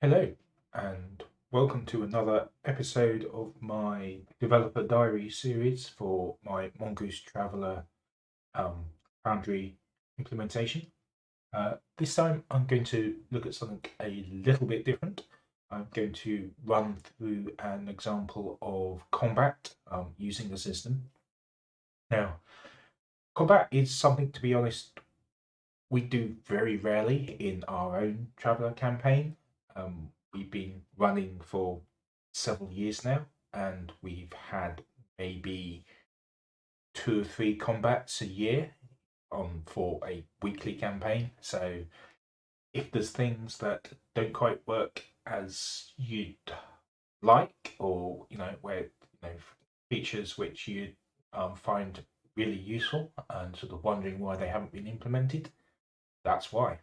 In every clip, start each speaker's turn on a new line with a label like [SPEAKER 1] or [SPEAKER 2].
[SPEAKER 1] Hello, and welcome to another episode of my Developer Diary series for my Mongoose Traveler um, Foundry implementation. This time I'm going to look at something a little bit different. I'm going to run through an example of combat using the system. Now, combat is something, to be honest, we do very rarely in our own Traveller campaign. We've been running for several years now, and we've had maybe 2 or 3 combats a year on for a weekly campaign. So if there's things that don't quite work as you'd like, or where features which you find really useful and sort of wondering why they haven't been implemented, that's why.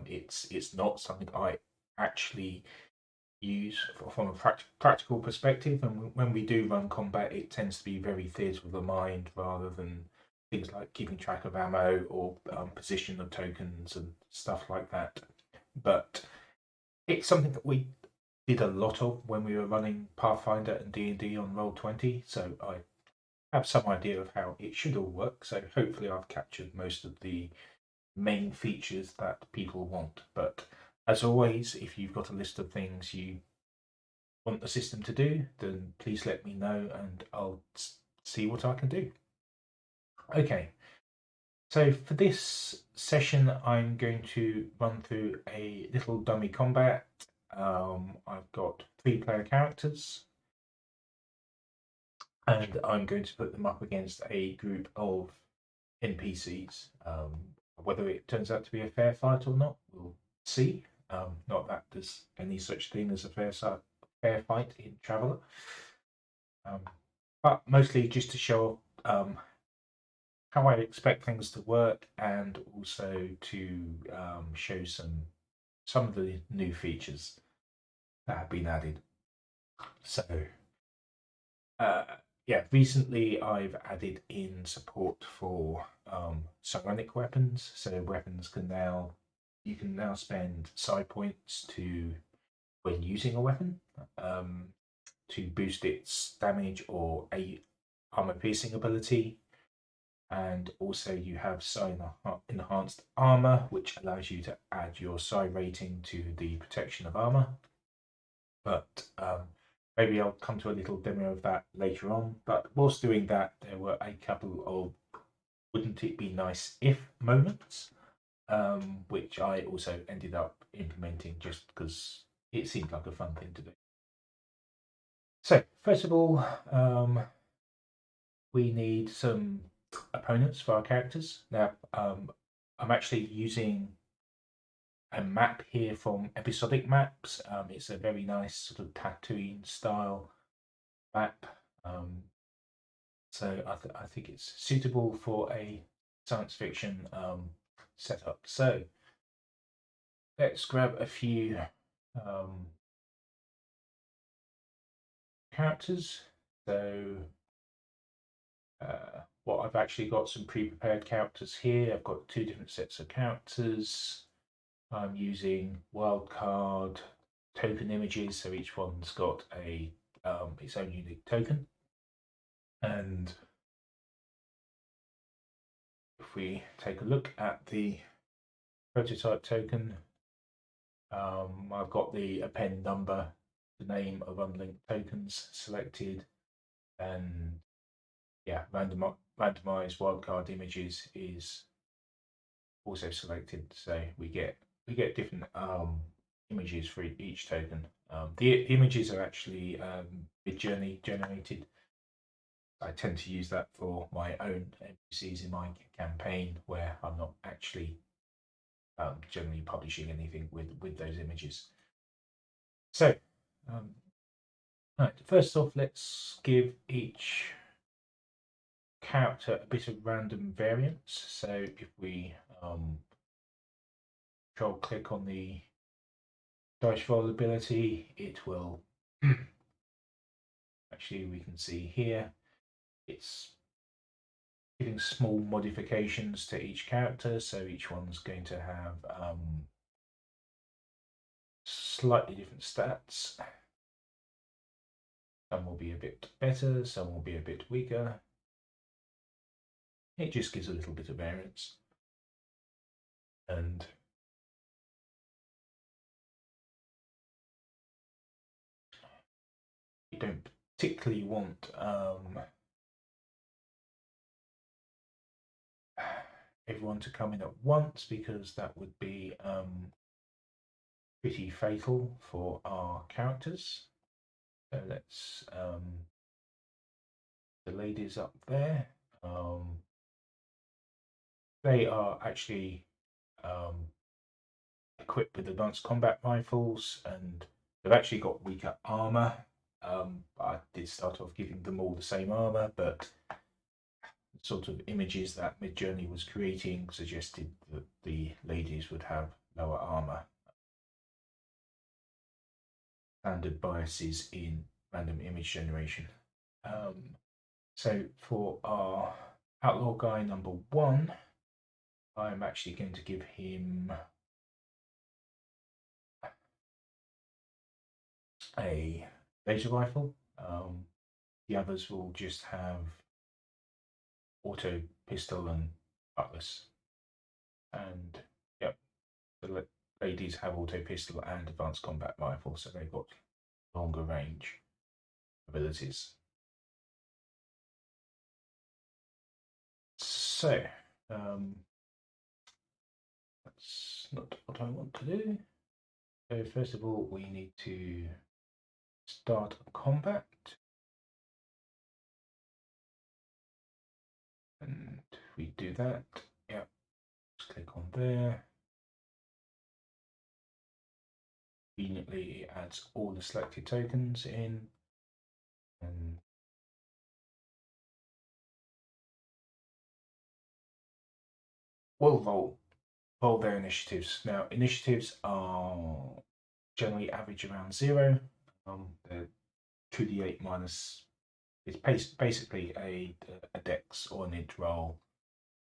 [SPEAKER 1] It's not something I actually use from a practical perspective, and when we do run combat, it tends to be very theatre of the mind rather than things like keeping track of ammo or position of tokens and stuff like that. But it's something that we did a lot of when we were running Pathfinder and D&D on Roll20, so I have some idea of how it should all work. So hopefully I've captured most of the main features that people want. But as always, if you've got a list of things you want the system to do, then please let me know and I'll see what I can do. Okay, so for this session, I'm going to run through a little dummy combat. I've got 3 player characters, and I'm going to put them up against a group of NPCs. Whether it turns out to be a fair fight or not, we'll see. Not that there's any such thing as a fair fight in Traveller, um, but mostly just to show how I expect things to work, and also to show some of the new features that have been added. So, uh, yeah, recently I've added in support for psionic weapons. So weapons can now you can now spend psi points to when using a weapon um, to boost its damage or a armor piercing ability. And also you have Psi Enhanced Armour, which allows you to add your Psi rating to the protection of armour. But maybe I'll come to a little demo of that later on. But whilst doing that, there were a couple of wouldn't it be nice if moments, which I also ended up implementing just because it seemed like a fun thing to do. So, first of all, we need some opponents for our characters. Now, I'm actually using a map here from Episodic Maps. It's a very nice sort of Tatooine style map. So I think it's suitable for a science fiction setup. So let's grab a few um, characters. So what I've actually got some pre-prepared characters here. I've got 2 different sets of characters. I'm using wildcard token images, so each one's got a its own unique token. And if we take a look at the prototype token, I've got the append number, the name of unlinked tokens selected, and yeah, randomized wildcard images is also selected. So we get different images for each token. The images are actually Midjourney generated. I tend to use that for my own NPCs in my campaign, where I'm not actually generally publishing anything with those images. So, right, first off, let's give each character a bit of random variance. So if we control click on the dice roll ability, it will actually, we can see here it's giving small modifications to each character. So each one's going to have slightly different stats. Some will be a bit better, some will be a bit weaker. It just gives a little bit of variance. And you don't particularly want everyone to come in at once, because that would be pretty fatal for our characters. So let's the ladies up there. They are actually equipped with advanced combat rifles, and they've actually got weaker armor. I did start off giving them all the same armor, but the sort of images that Midjourney was creating suggested that the ladies would have lower armor. Standard biases in random image generation. So for our outlaw guy number 1, I'm actually going to give him a laser rifle. The others will just have auto pistol and cutlass. And yep, the ladies have auto pistol and advanced combat rifle, so they've got longer range abilities. So that's not what I want to do. So first of all, we need to start combat. And we do that. Yep. Just click on there. Conveniently, it adds all the selected tokens in. And we'll roll their initiatives. Now, initiatives are generally average around 0. They're 2d8 minus. It's basically a dex or an int roll,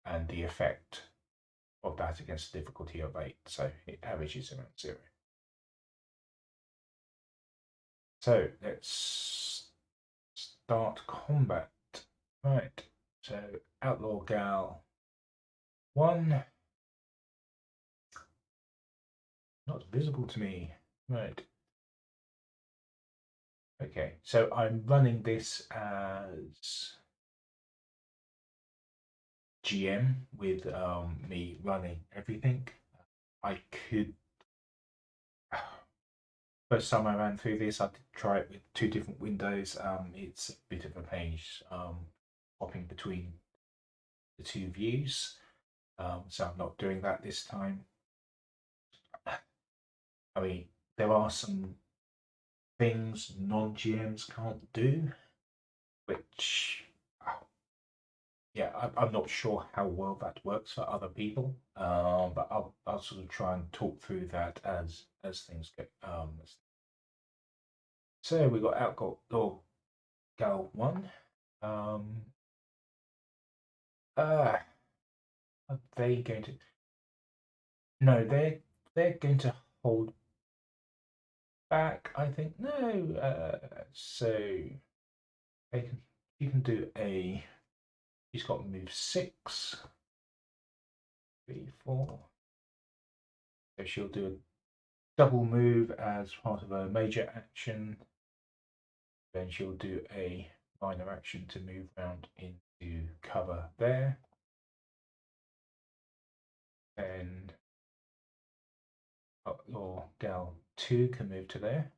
[SPEAKER 1] and the effect of that against the difficulty of 8. So it averages around 0. So let's start combat. Right. So outlaw gal 1. Not visible to me. Right. Okay, so I'm running this as GM with me running everything. I could. First time I ran through this, I did try it with 2 different windows. It's a bit of a pain hopping between the 2 views. So I'm not doing that this time. I mean, there are some things non-GMs can't do, which, yeah, I'm not sure how well that works for other people, but I'll sort of try and talk through that as things go. So we got outlaw gal 1. Are they going to? No, they're going to hold back. I think no. So you can do a. He's got move 6, 3, 4. So she'll do a double move as part of a major action. Then she'll do a minor action to move around into cover there. And outlaw gal 2 can move to there.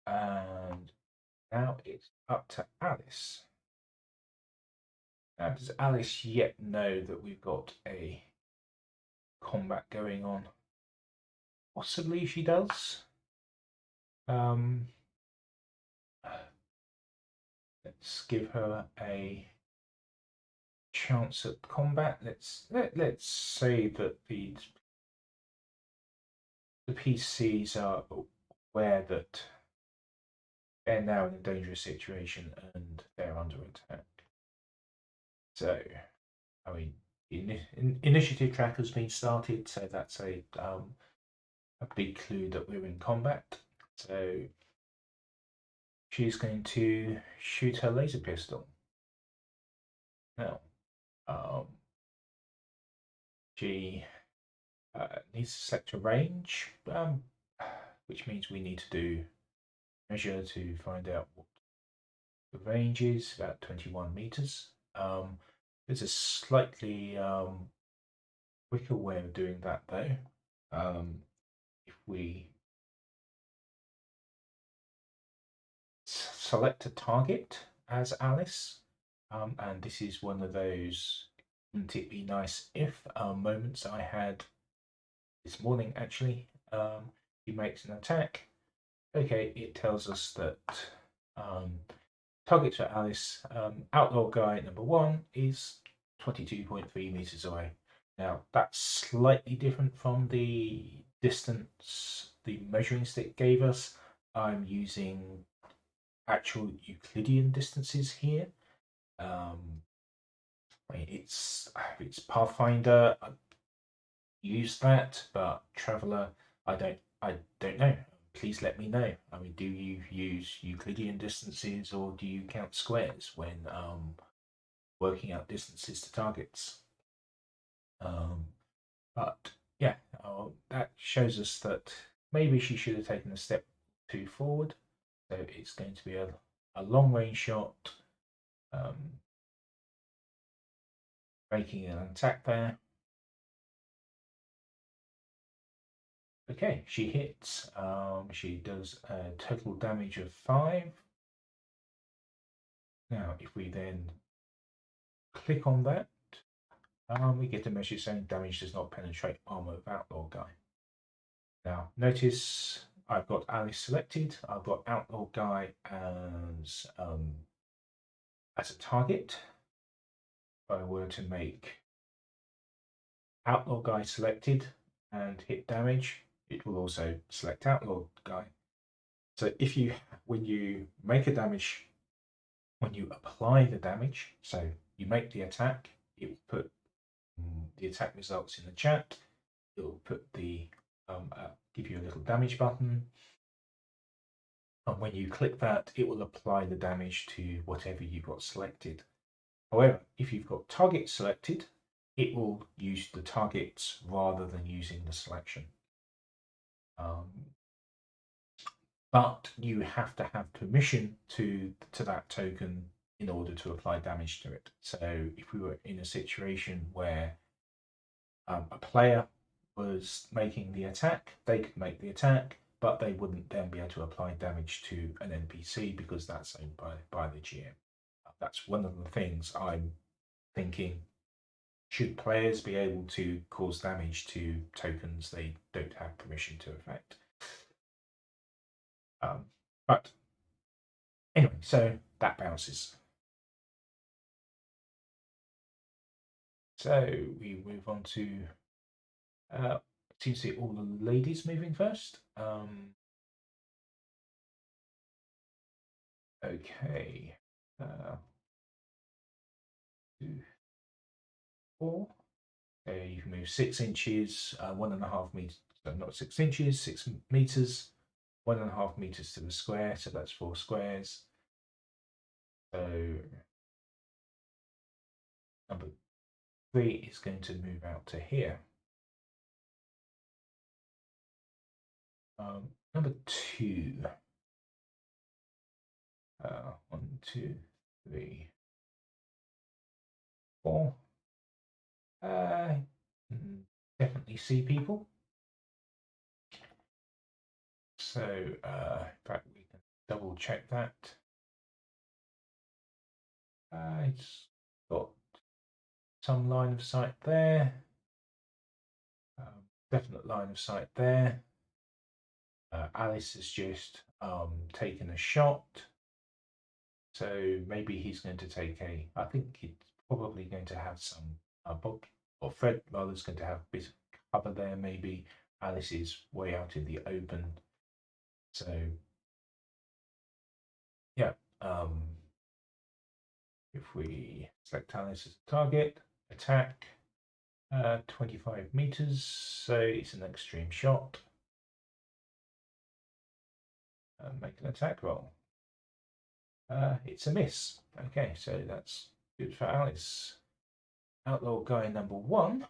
[SPEAKER 1] And now it's up to Alice. Now, does Alice yet know that we've got a combat going on? Possibly she does. Let's give her a chance at combat. Let's say that the PCs are aware that they're now in a dangerous situation and they're under attack. So, I mean, initiative tracker's been started, so that's a a big clue that we're in combat. So she's going to shoot her laser pistol. Now, she needs to select a range, which means we need to do measure to find out what the range is, about 21 meters. There's a slightly quicker way of doing that though. If we select a target as Alice, and this is one of those wouldn't it be nice if moments I had this morning actually. He makes an attack. Okay, it tells us that target for Alice, outlaw guy number 1 is 22.3 meters away. Now that's slightly different from the distance the measuring stick gave us. I'm using actual Euclidean distances here. It's Pathfinder. I use that, but Traveller, I don't know. Please let me know. I mean, do you use Euclidean distances or do you count squares when working out distances to targets? But yeah, that shows us that maybe she should have taken a step too forward. So it's going to be a long range shot, making an attack there. Okay, she hits. She does a total damage of 5. Now, if we then click on that, we get a message saying damage does not penetrate armor of outlaw guy. Now, notice I've got Alice selected. I've got outlaw guy as a target. If I were to make outlaw guy selected and hit damage, it will also select outlaw guy. So if you, when you make a damage, when you apply the damage, so you make the attack, it will put the attack results in the chat. It will put the give you a little damage button, and when you click that, it will apply the damage to whatever you've got selected. However, if you've got target selected, it will use the targets rather than using the selection. But you have to have permission to that token in order to apply damage to it. So if we were in a situation where a player was making the attack, they could make the attack, but they wouldn't then be able to apply damage to an NPC because that's owned by the GM. That's one of the things I'm thinking. Should players be able to cause damage to tokens they don't have permission to affect? But anyway, so that bounces. So we move on to seems to be all the ladies moving first. Okay. 2, 4. So you can move 6 inches, 1.5 meters. So not 6 inches, 6 meters, 1.5 meters to the square. So that's 4 squares. So number 3 is going to move out to here. Number 2. 1, 2, 3, 4. Definitely see people. So, in fact, we can double check that. It's got some line of sight there. Definite line of sight there. Alice has just taken a shot. So maybe he's going to take I think he's probably going to have some, Bob or Fred rather is going to have a bit of cover there maybe. Alice is way out in the open. So, yeah, if we select Alice as a target, attack, 25 meters, so it's an extreme shot. Make an attack roll. It's a miss. Okay, so that's good for Alice. Outlaw guy number 1.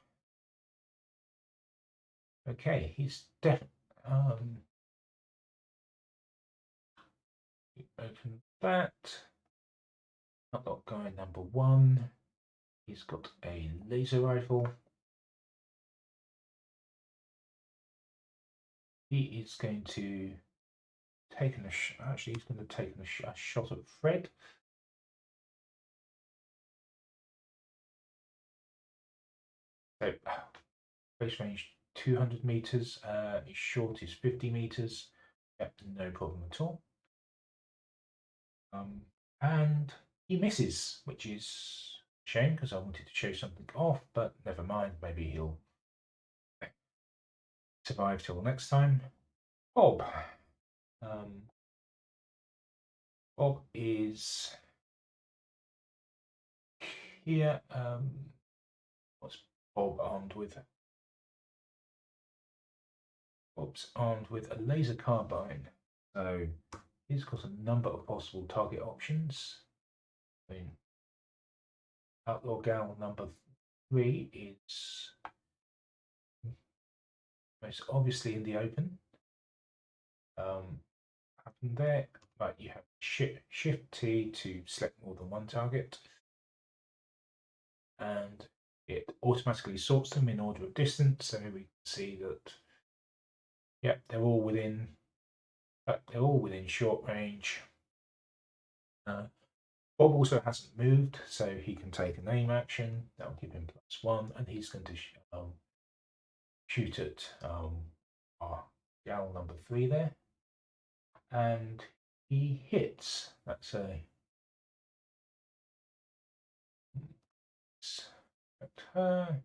[SPEAKER 1] Okay, he's definitely. Open that. Outlaw guy number 1. He's got a laser rifle. He is going to take actually he's going to take a shot at Fred. So base range 200 meters. His short is 50 meters. Yep, no problem at all. And he misses, which is a shame because I wanted to show something off, but never mind. Maybe he'll survive till next time. Bob. Bob is here. What's Bob armed with? Bob's armed with a laser carbine. So he's got a number of possible target options. I mean, Outlaw Gal number 3 is most obviously in the open. Happen there, but you have Shift T to select more than one target, and it automatically sorts them in order of distance. So we can see that, yeah, they're all within short range. Bob also hasn't moved, so he can take an aim action. That'll give him +1, and he's going to shoot at our gal number 3 there, and he hits. That's a at her.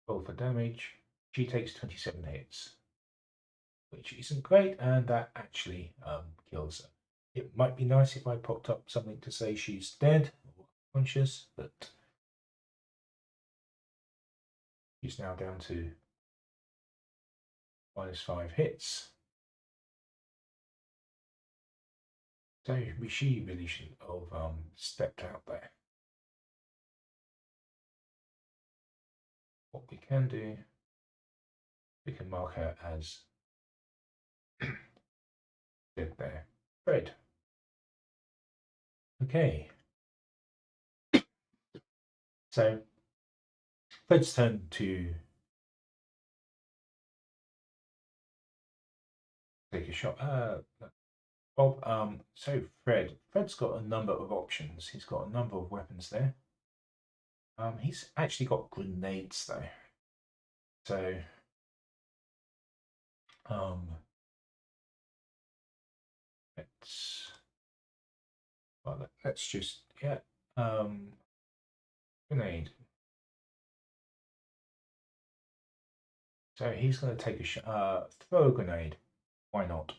[SPEAKER 1] Roll for damage. She takes 27 hits, which isn't great, and that actually kills her. It might be nice if I popped up something to say she's dead or conscious, but she's now down to -5 hits. So she really shouldn't have stepped out there. What we can do, we can mark her as dead there. Fred. Okay. So Fred's turn to take a shot. Bob. So Fred's got a number of options. He's got a number of weapons there. He's actually got grenades though. So let's just grenade. So he's going to take a throw a grenade. Why not?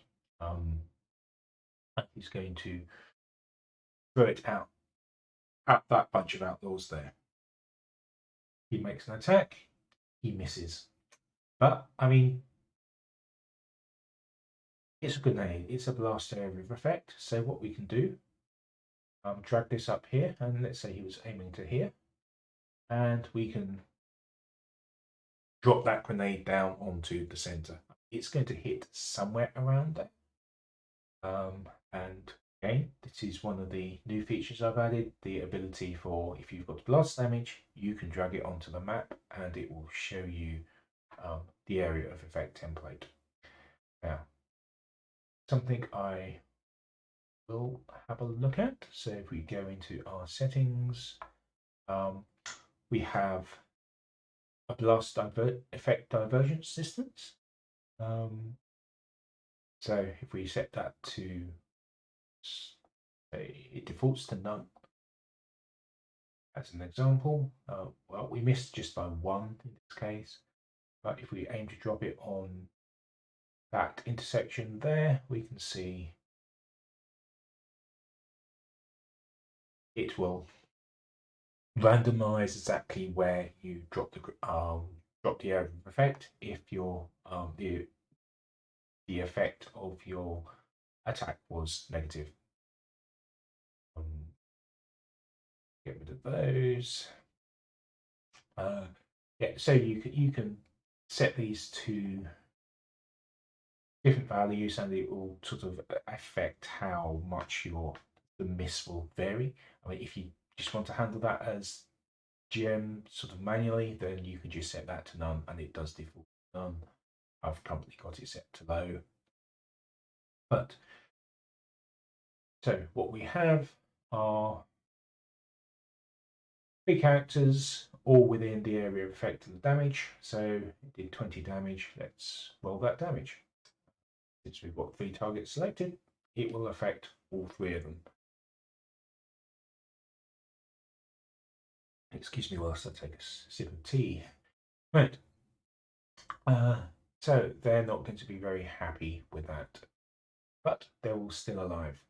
[SPEAKER 1] He's going to throw it out at that bunch of outlaws there. He makes an attack. He misses. But I mean, it's a grenade. It's a blast area of effect. So what we can do, drag this up here, and let's say he was aiming to here, and we can drop that grenade down onto the center. It's going to hit somewhere around there. And again, this is one of the new features I've added, the ability for, if you've got blast damage, you can drag it onto the map and it will show you the area of effect template. Now, something I will have a look at. So if we go into our settings, we have a blast effect divergence distance. So if we set that to, say, it defaults to none. As an example, well, we missed just by 1 in this case, but if we aim to drop it on that intersection there, we can see it will randomize exactly where you drop the area of effect if your the effect of your attack was negative. Get rid of those. Yeah, so you can set these to different values, and it will sort of affect how much the miss will vary. I mean, if you just want to handle that as GM sort of manually, then you can just set that to none, and it does default to none. I've currently got it set to low. But so what we have are 3 characters, all within the area of effect of the damage. So it did 20 damage. Let's roll that damage. Since we've got 3 targets selected, it will affect all 3 of them. Excuse me whilst I take a sip of tea. Right. So they're not going to be very happy with that, but they're all still alive.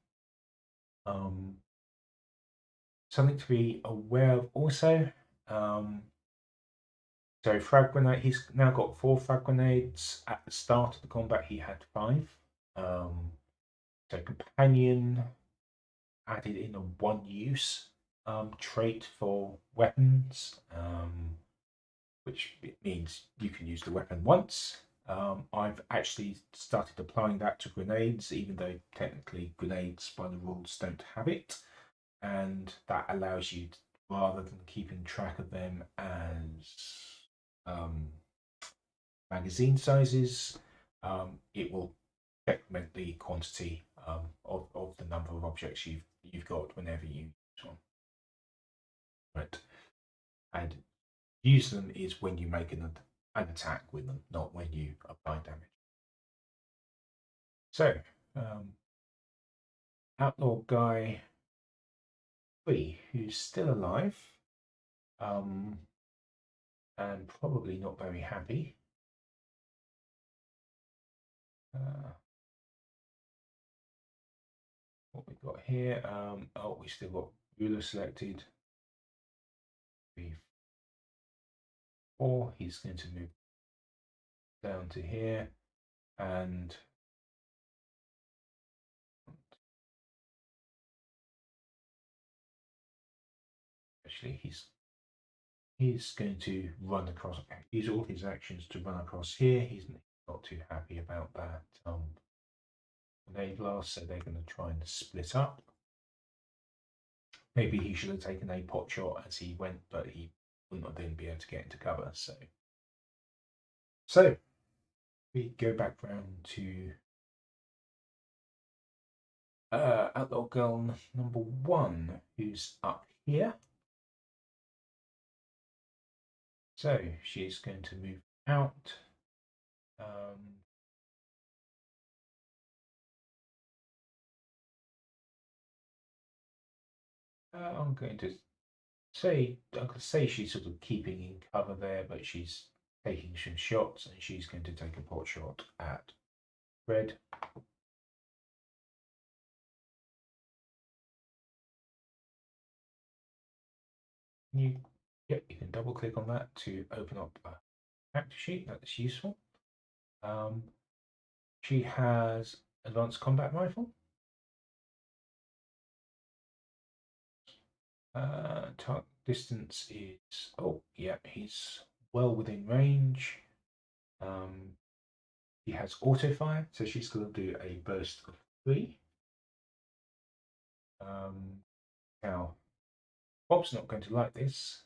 [SPEAKER 1] Something to be aware of also. So frag grenade, he's now got 4 frag grenades. At the start of the combat, he had 5. So companion added in a 1-use trait for weapons, which means you can use the weapon once. I've actually started applying that to grenades, even though technically grenades by the rules don't have it, and that allows you to, rather than keeping track of them as magazine sizes, it will decrement the quantity of the number of objects you've got whenever you use one. Right, and use them is when you make an attack with them, not when you apply damage. So, outlaw guy 3, who's still alive, and probably not very happy. What we've got here, oh, we still got ruler selected. 3, 4. He's going to move down to here, and actually he's going to run across, use all his actions to run across here. He's not too happy about that grenade blast, so they're going to try and split up. Maybe he should have taken a pot shot as he went, but he wouldn't then be able to get into cover. So we go back round to outlaw girl number 1, who's up here. So she's going to move out. I'm going to say she's sort of keeping in cover there, but she's taking some shots, and she's going to take a pot shot at red. You can double click on that to open up a character sheet. That's useful. She has advanced combat rifle. Target distance is, oh yeah, he's well within range. He has auto fire, so she's going to do a burst of 3. Now, Bob's not going to like this.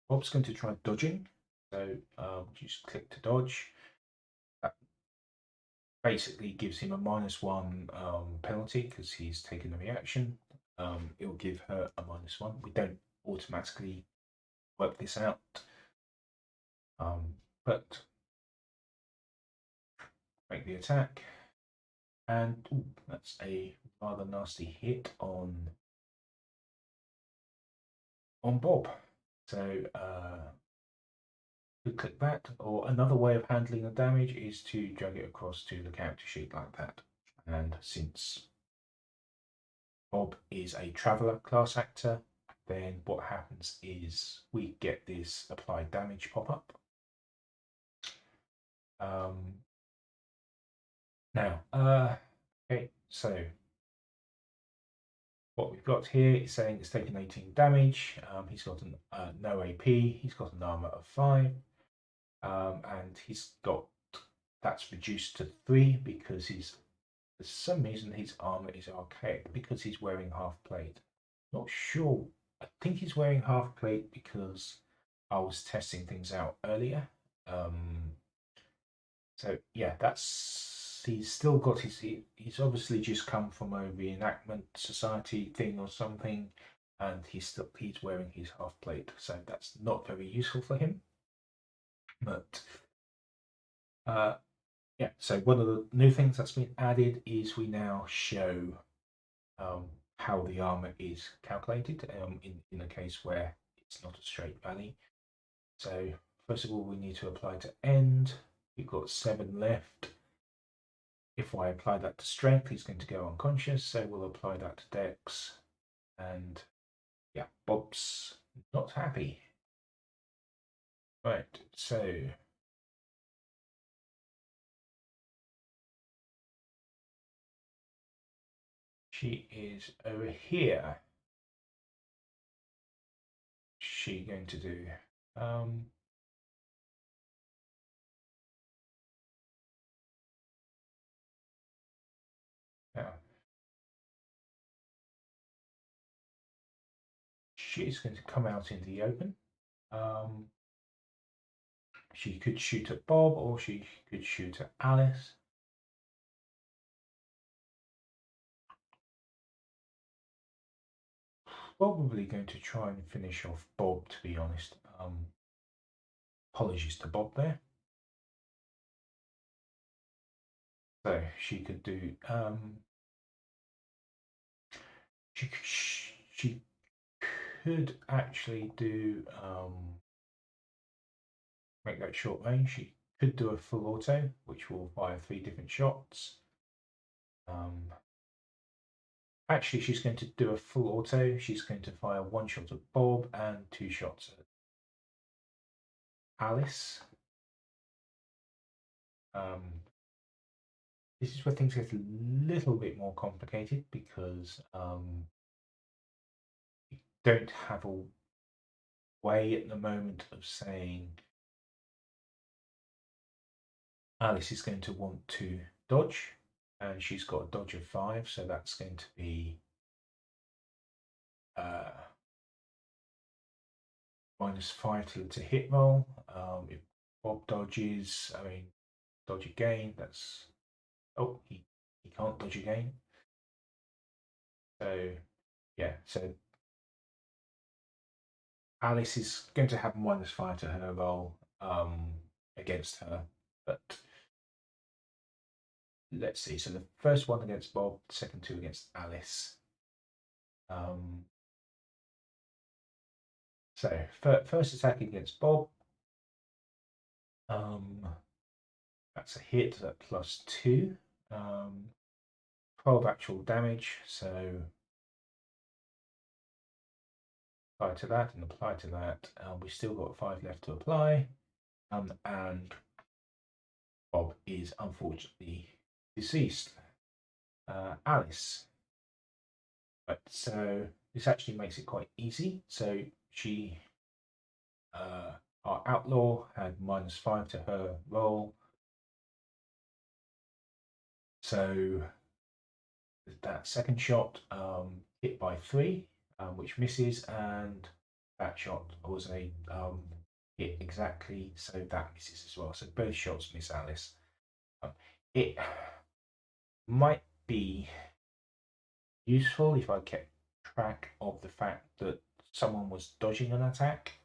[SPEAKER 1] Bob's going to try dodging, so just click to dodge. That basically gives him a -1 penalty because he's taken a reaction. It will give her a -1. We don't automatically work this out, but make the attack, and ooh, that's a rather nasty hit on Bob. So you click that, or another way of handling the damage is to drag it across to the character sheet like that. And since Bob is a traveller class actor, then what happens is we get this applied damage pop-up. Now, okay, So what we've got here is saying it's taken 18 damage. He's got no AP. He's got an armor of 5, and he's got that's reduced to 3 because he's for some reason his armor is archaic because he's wearing half plate. Not sure. I think he's wearing half plate because I was testing things out earlier. So yeah, that's he's still got he's obviously just come from a reenactment society thing or something, and he's wearing his half plate, so that's not very useful for him. But yeah, so one of the new things that's been added is we now show how the armor is calculated in a case where it's not a straight valley. So first of all, we need to apply to end. We've got 7 left. If I apply that to strength, he's going to go unconscious. So we'll apply that to dex. And yeah, Bob's not happy. Right, so she is over here. She going to do now she's going to come out into the open. She could shoot at Bob or she could shoot at Alice. Probably going to try and finish off Bob, to be honest. Apologies to Bob there. So she could do she could actually do make that short range. She could do a full auto, which will fire 3 different shots. Actually, she's going to do a full auto. She's going to fire 1 shot at Bob and 2 shots at Alice. This is where things get a little bit more complicated because you don't have a way at the moment of saying Alice is going to want to dodge, and she's got a dodge of 5, so that's going to be -5 to hit roll. If Bob dodges, dodge again. That's he can't dodge again. So yeah, so Alice is going to have -5 to her roll against her, but let's see. So the first one against Bob, the second 2 against Alice. So first attack against Bob. That's a hit at +2. 12 actual damage. So apply to that and apply to that. We still got 5 left to apply. And Bob is unfortunately deceased. Alice. But so this actually makes it quite easy. So our outlaw had -5 to her roll. So that second shot hit by 3, which misses, and that shot was a hit exactly, so that misses as well. So both shots miss Alice. It might be useful if I kept track of the fact that someone was dodging an attack,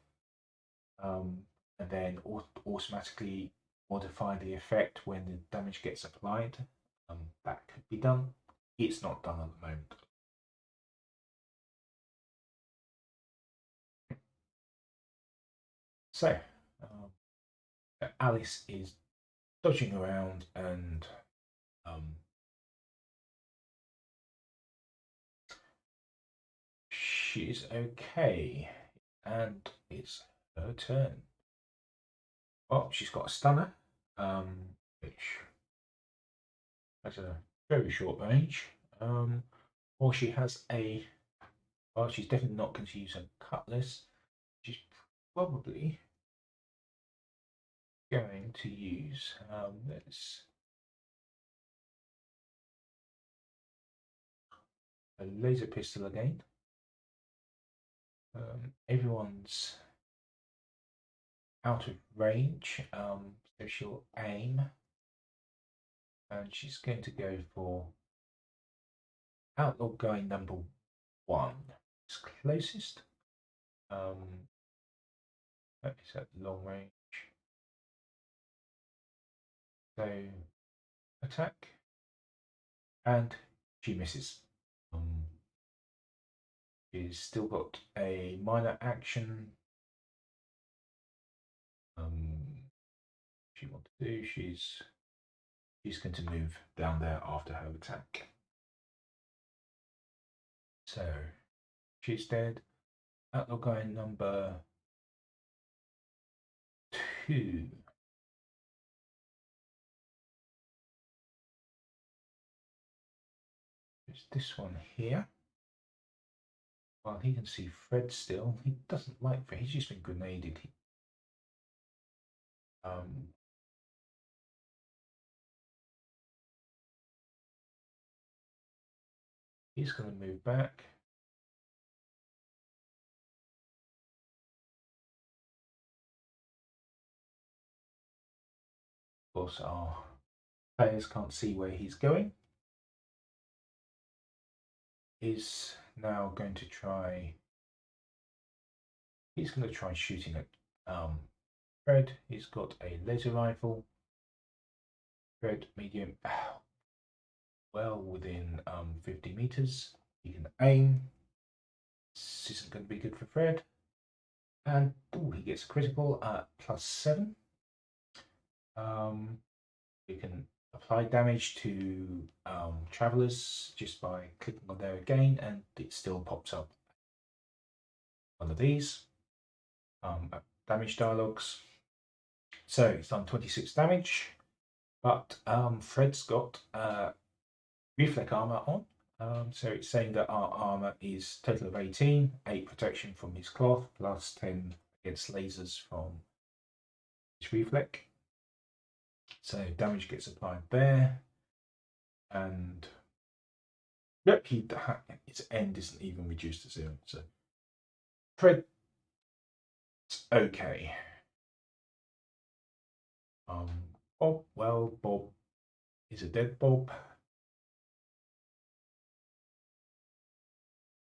[SPEAKER 1] and then automatically modify the effect when the damage gets applied. That could be done. It's not done at the moment. So, Alice is dodging around and she's okay. And it's her turn. Well, she's got a stunner, which has a very short range. Or she has a. Well, she's definitely not going to use a cutlass. She's probably going to use this a laser pistol again. Everyone's out of range, so she'll aim, and she's going to go for outlaw guy number 1. It's closest. That is at long range. So attack, and she misses. She's still got a minor action. She wants to do. She's going to move down there after her attack. So she's dead. Outlaw guy number 2. It's this one here. Well, he can see Fred still. He doesn't like Fred. He's just been grenaded. He's going to move back. Of course, our players can't see where he's going. He's now going to try. He's going to try shooting at Fred. He's got a laser rifle. Fred, medium, well within 50 meters. He can aim. This isn't going to be good for Fred. And he gets a critical at +7. We can apply damage to travelers just by clicking on there again, and it still pops up one of these damage dialogues. So it's done 26 damage, but Fred's got reflect armor on. So it's saying that our armor is total of 18, 8 protection from his cloth, plus 10 against lasers from his reflect. So damage gets applied there, and yep, its end isn't even reduced to 0. So Fred's okay. Bob, well, Bob is a dead Bob.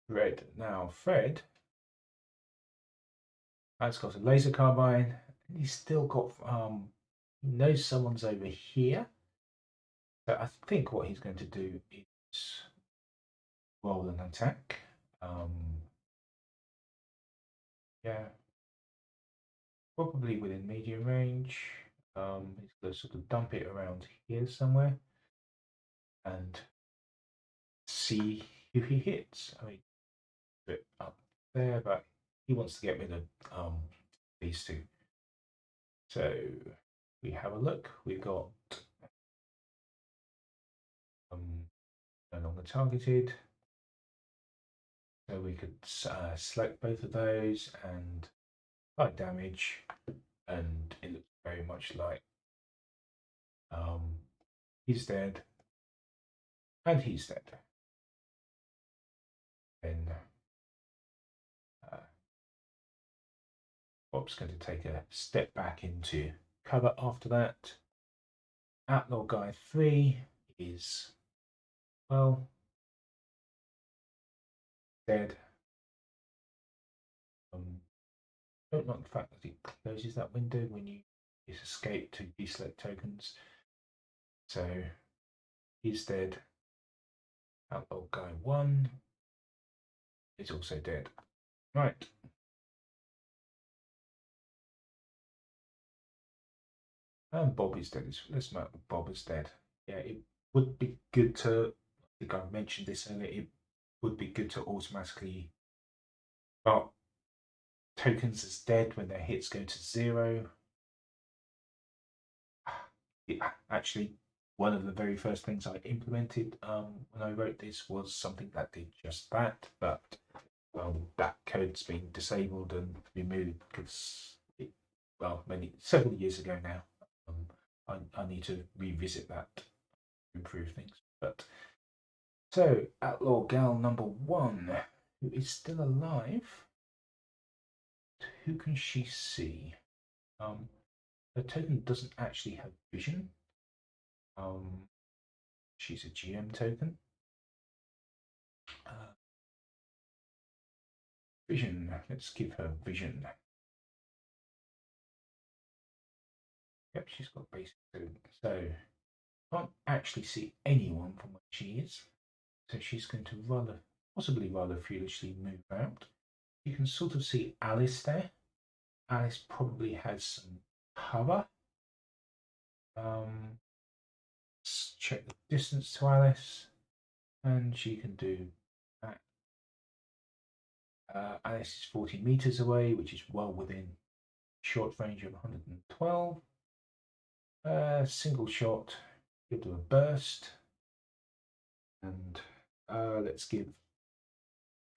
[SPEAKER 1] Fred. Now, Fred has got a laser carbine. He's still got, he knows someone's over here. So I think what he's going to do is roll an attack. Yeah, probably within medium range. He's going to sort of dump it around here somewhere and see if he hits. I mean, a bit up there, but he wants to get rid of these two. So we have a look. We've got no longer targeted. So we could select both of those and apply damage, and it looks very much like he's dead and he's dead. Then Bob's going to take a step back into cover after that. Outlaw guy 3 is, well, dead. Don't like the fact that it closes that window when you just escape to deselect tokens. So he's dead. Outlaw guy 1 is also dead. Right. And Bob is dead. Let's mark Bob is dead. Yeah, it would be good to, I think I mentioned this earlier, it would be good to automatically mark tokens as dead when their hits go to 0. It actually one of the very first things I implemented when I wrote this was something that did just that, but that code's been disabled and removed because, several years ago now. I need to revisit that, improve things. But so, Outlaw Gal number 1, who is still alive. Who can she see? Her token doesn't actually have vision. She's a GM token. Vision. Let's give her vision. Yep, she's got basic token. So can't actually see anyone from where she is. So she's going to possibly rather foolishly move out. You can sort of see Alice there. Alice probably has some cover. Let's check the distance to Alice, and she can do that. Alice is 40 meters away, which is well within short range of 112. Single shot, you'll do a burst, and let's give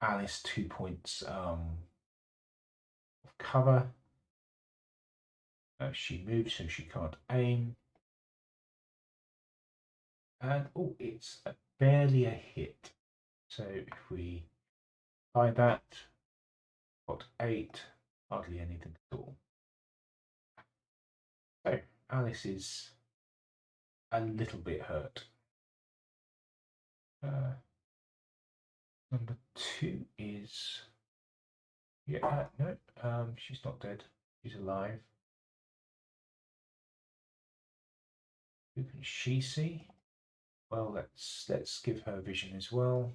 [SPEAKER 1] Alice 2 points of cover. She moves, so she can't aim. And it's barely a hit. So if we apply that, got 8, hardly anything at all. So Alice is a little bit hurt. Number 2 is no, she's not dead. She's alive. Who can she see? Well, let's give her vision as well.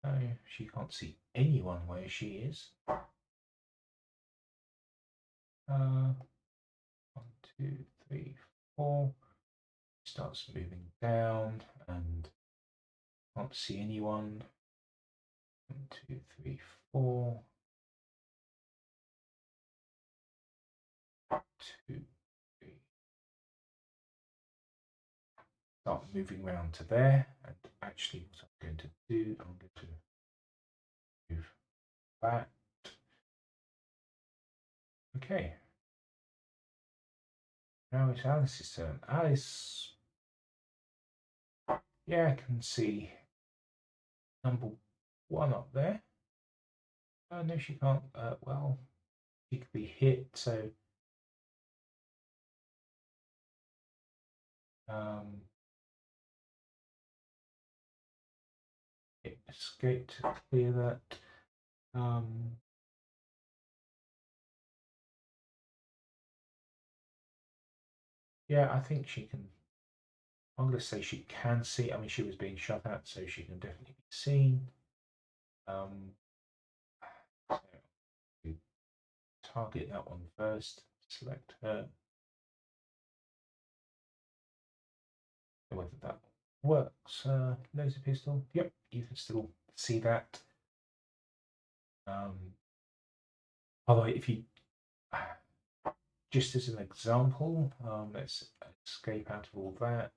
[SPEAKER 1] No, she can't see anyone where she is. 1, 2, 3, 4. Starts moving down and can't see anyone. 1, 2, 3, 4. 2, 3. Start moving around to there. And actually, what I'm going to do, I'm going to move that. Okay. Now it's Alice's turn. Alice, yeah, I can see number 1 up there. Oh, no, she can't. Well, she could be hit, so escape to clear that. Yeah, I think she can. I'm going to say she can see. I mean, she was being shot at, so she can definitely be seen. So target that one first. Select her. Whether that works. Laser pistol. Yep, you can still see that. Although, if you just as an example, let's escape out of all that.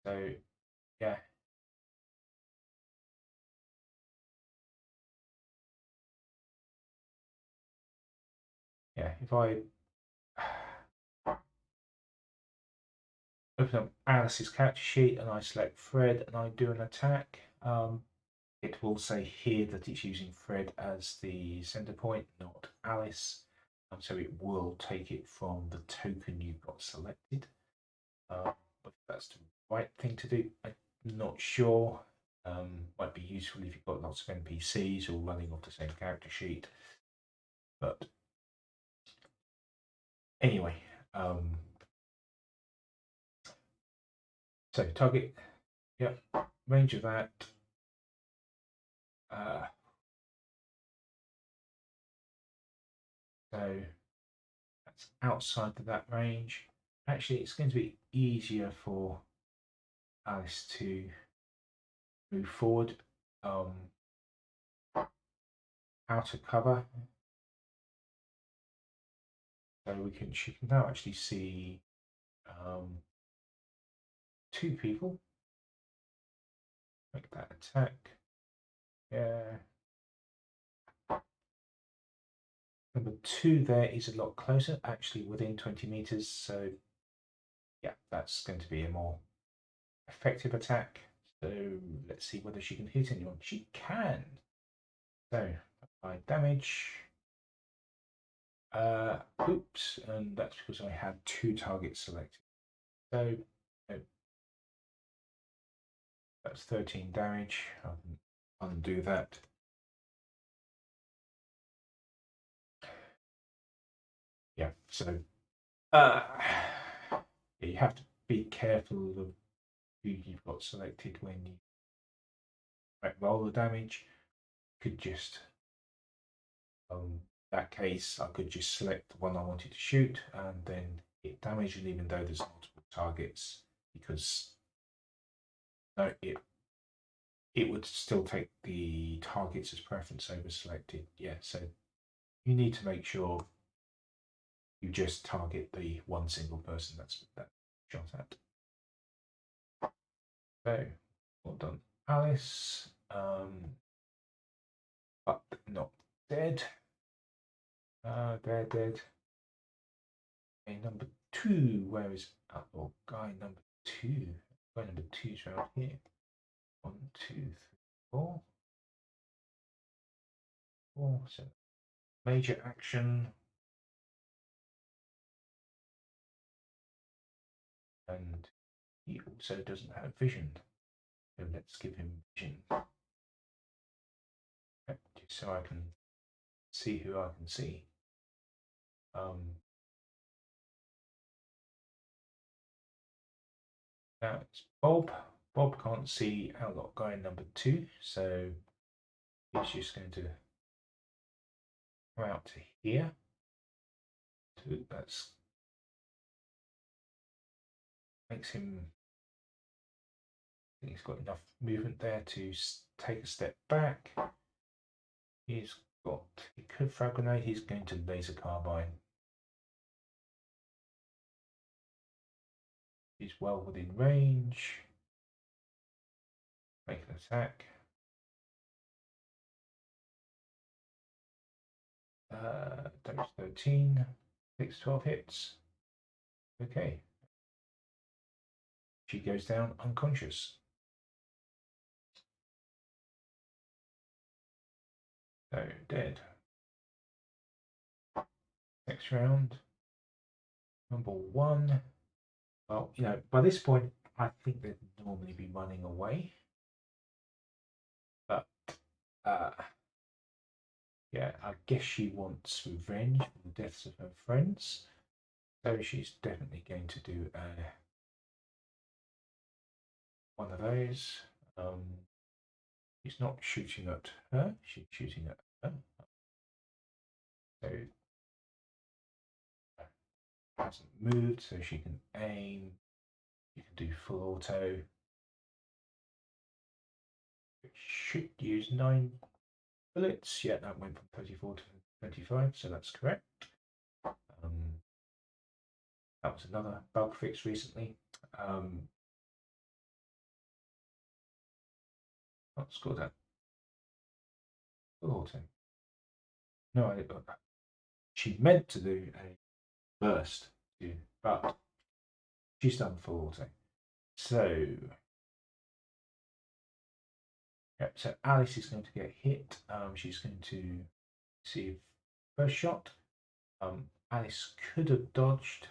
[SPEAKER 1] So, yeah. Yeah, if I open up Alice's character sheet and I select Fred and I do an attack, it will say here that it's using Fred as the center point, not Alice. So it will take it from the token you've got selected. But that's the right thing to do, I'm not sure. Might be useful if you've got lots of NPCs all running off the same character sheet. But anyway, so target, yeah, range of that. So that's outside of that range. Actually, it's going to be easier for Alice to move forward out of cover. So she can now actually see two people make that attack. Yeah. Number 2 there is a lot closer, actually within 20 meters. So yeah, that's going to be a more effective attack. So let's see whether she can hit anyone. She can. So apply damage. Oops, and that's because I had 2 targets selected. So that's 13 damage. I can undo that. Yeah, so you have to be careful of who you've got selected when you roll the damage. Could just that case, I could just select the one I wanted to shoot and then hit damage, and even though there's multiple targets, because no, it would still take the targets as preference over selected. Yeah, so you need to make sure you just target the one single person that's shot at. So, well done, Alice. But not dead. They're dead. Okay, number 2, where is guy number 2? Guy number 2's around here. 1, 2, 3, 4. 4. So major action. And he also doesn't have vision. So let's give him vision. Just so I can see who I can see. Now it's Bob. Bob can't see outlook guy number 2, so he's just going to come out to here. That's makes him. I think he's got enough movement there to take a step back. He could frag grenade. He's going to laser carbine. He's well within range. Make an attack. Damage 13. 6, 12 hits. Okay. She goes down unconscious. So dead. Next round. Number 1. Well, by this point, I think they'd normally be running away. But yeah, I guess she wants revenge for the deaths of her friends. So she's definitely going to do one of those. He's not shooting at her, she's shooting at her. So hasn't moved, so she can aim. You can do full auto. It should use 9 bullets. Yeah, that went from 34 to 25, so that's correct. That was another bug fix recently. Let's go that. Full auto. No, she meant to do a burst, but she's done full auto. So, yep, so Alice is going to get hit. She's going to receive first shot. Alice could have dodged.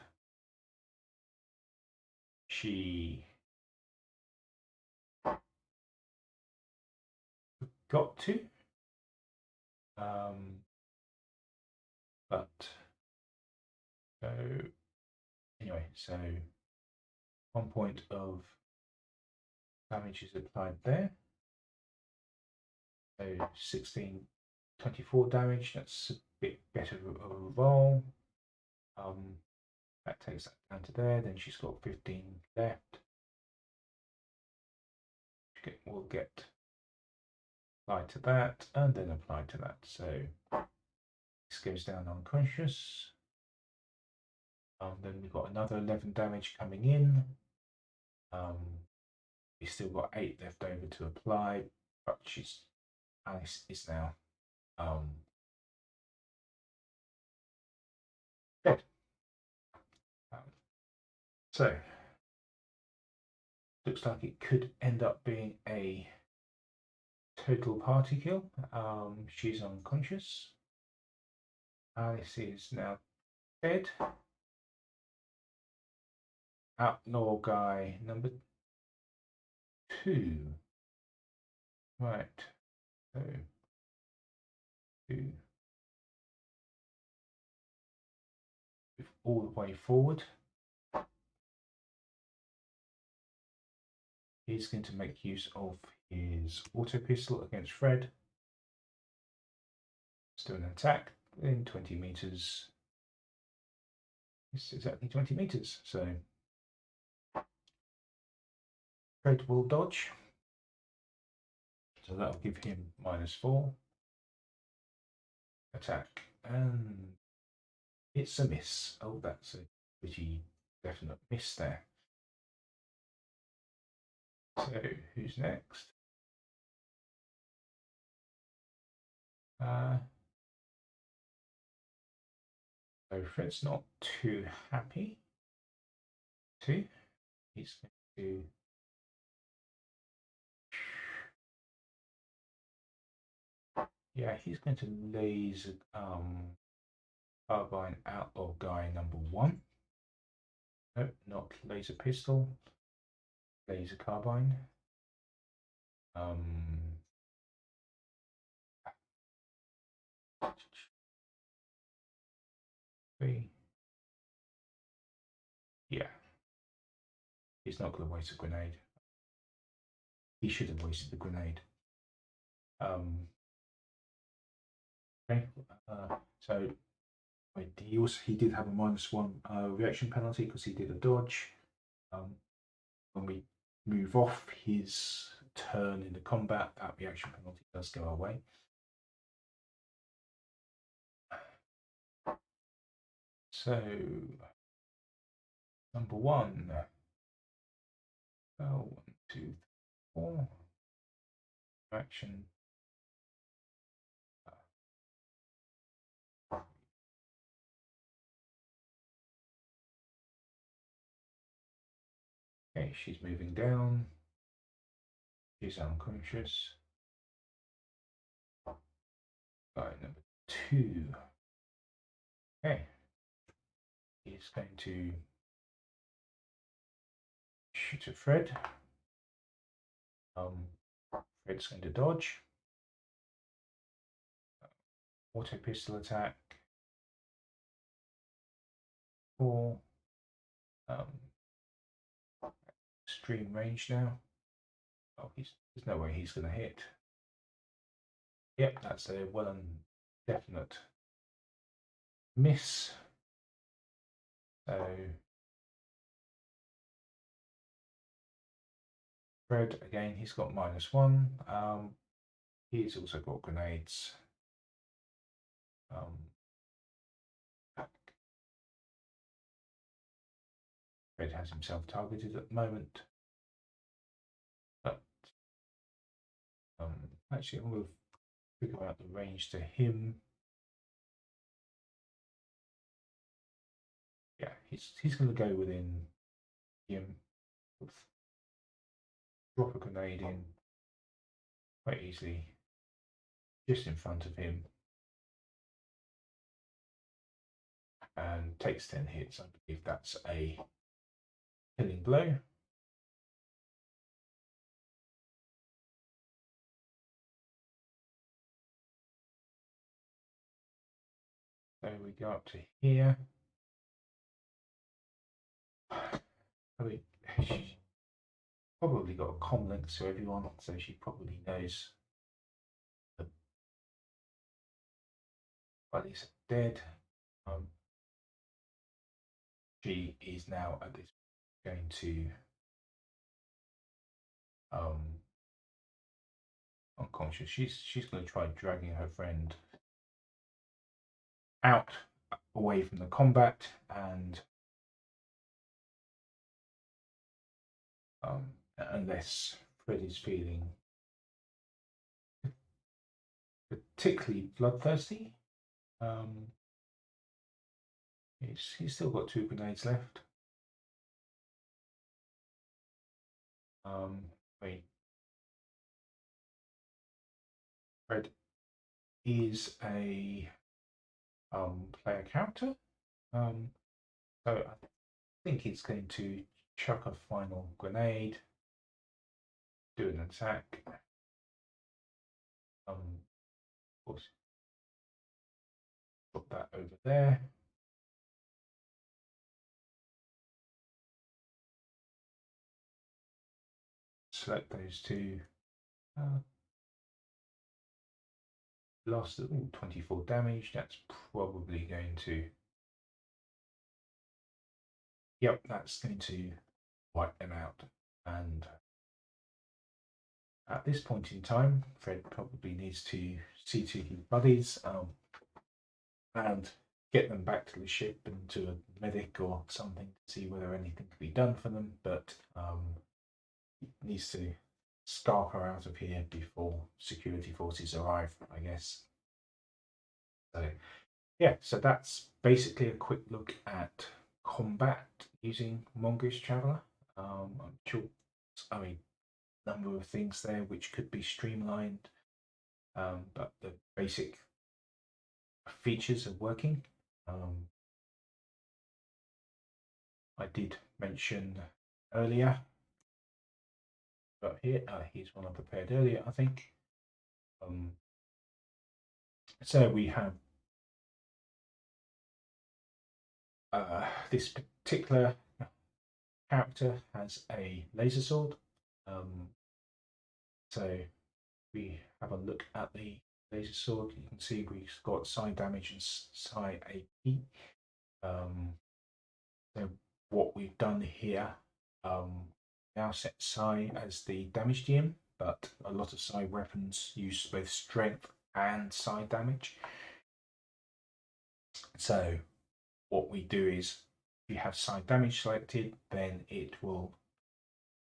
[SPEAKER 1] She got to. But so anyway, so 1 point of damage is applied there. So 16, 24 damage. That's a bit better of a roll. That takes that down to there. Then she's got 15 left. We'll get applied to that and then applied to that. So this goes down unconscious. Then we've got another 11 damage coming in. We've still got 8 left over to apply, but Alice is now dead. So looks like it could end up being a total party kill. She's unconscious. Alice is now dead. Outlaw guy number 2. Right. So 2. Move all the way forward. He's going to make use of his auto pistol against Fred. Still an attack in 20 meters. It's exactly 20 meters. So Fred will dodge. So that'll give him -4. Attack. And it's a miss. Oh, that's a pretty definite miss there. So who's next? So Fred's not too happy. He's going to he's going to laser carbine outlaw guy number 1. Nope, not laser pistol. Laser carbine. Yeah. He's not going to waste a grenade. He should have wasted the grenade. Okay. So he did have a -1 reaction penalty because he did a dodge. When we move off his turn in the combat, that reaction penalty does go away. So number 1. 1, 2, 4. Action. Okay, she's moving down. She's unconscious. Guy number 2. Okay. He's going to shoot at Fred. Fred's going to dodge. Auto pistol attack. 4. Extreme range now. Oh, there's no way he's going to hit. Yep, that's a well and definite miss. So Fred, again, he's got -1. He's also got grenades. Fred has himself targeted at the moment. But actually, I'm going to figure out the range to him. Yeah, he's going to go within him. Drop a grenade in quite easily, just in front of him, and takes 10 hits. I believe that's a killing blow. So we go up to here. I mean, she's probably got a comm link to everyone, so she probably knows the buddies are dead. She is now at this going to unconscious. She's going to try dragging her friend out away from the combat and unless Fred is feeling particularly bloodthirsty. He's still got 2 grenades left. Wait. Fred is a player character. So I think it's going to chuck a final grenade, do an attack. Of course, put that over there. Select those two. Lost 24 damage. That's probably going to. Yep, that's going to wipe them out. And at this point in time, Fred probably needs to see to his buddies and get them back to the ship and to a medic or something to see whether anything can be done for them. But he needs to scarper out of here before security forces arrive, I guess. So yeah, so that's basically a quick look at combat using Mongoose Traveler. I'm sure, I mean, number of things there which could be streamlined, but the basic features are working. I did mention earlier, but here here's one I prepared earlier, I think. So we have this particular character has a laser sword. So we have a look at the laser sword. You can see we've got Psi damage and Psi AP. So what we've done here, now set Psi as the damage DM, but a lot of Psi weapons use both strength and Psi damage. So what we do is, if you have Psi damage selected, then it will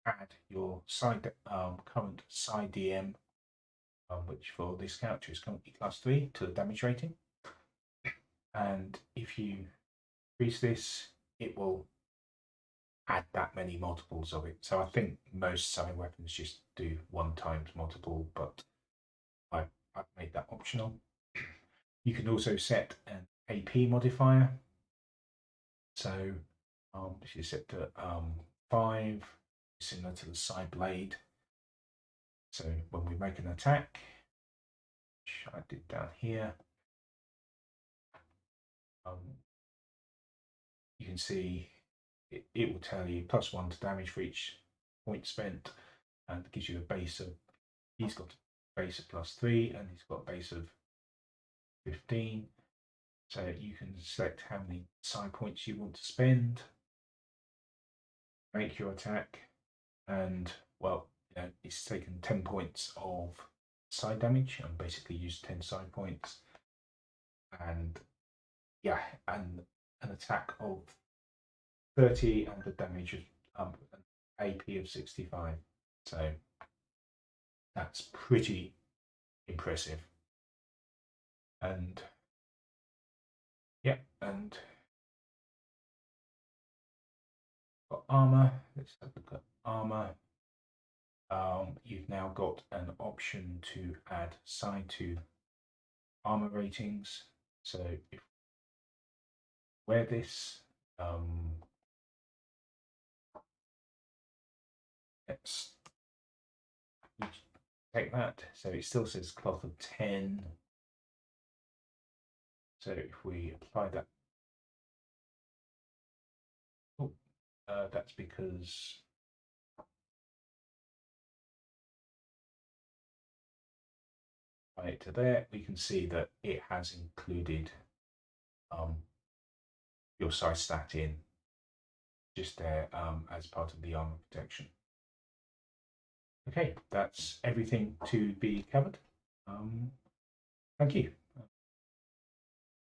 [SPEAKER 1] add your current Psi DM, which for this character is currently +3 to the damage rating. And if you increase this, it will add that many multiples of it. So I think most Psi weapons just do 1 times multiple, but I've made that optional. You can also set an AP modifier. So this is set to 5, similar to the Psi blade. So when we make an attack, which I did down here, you can see it will tell you +1 to damage for each point spent, and it gives you a base of, he's got a base of +3 and he's got a base of 15. So you can select how many Psi points you want to spend, make your attack, and well, you know, it's taken 10 points of Psi damage and basically used 10 Psi points, and yeah, and an attack of 30 and the damage of an AP of 65. So that's pretty impressive. And yeah, and got armor. Let's have a look at armor. You've now got an option to add Psi to armor ratings. So if we wear this, let's take that. So it still says cloth of 10. So if we apply that, that's because right to there, we can see that it has included your Psi stat in just there as part of the armor protection. Okay, that's everything to be covered. Thank you.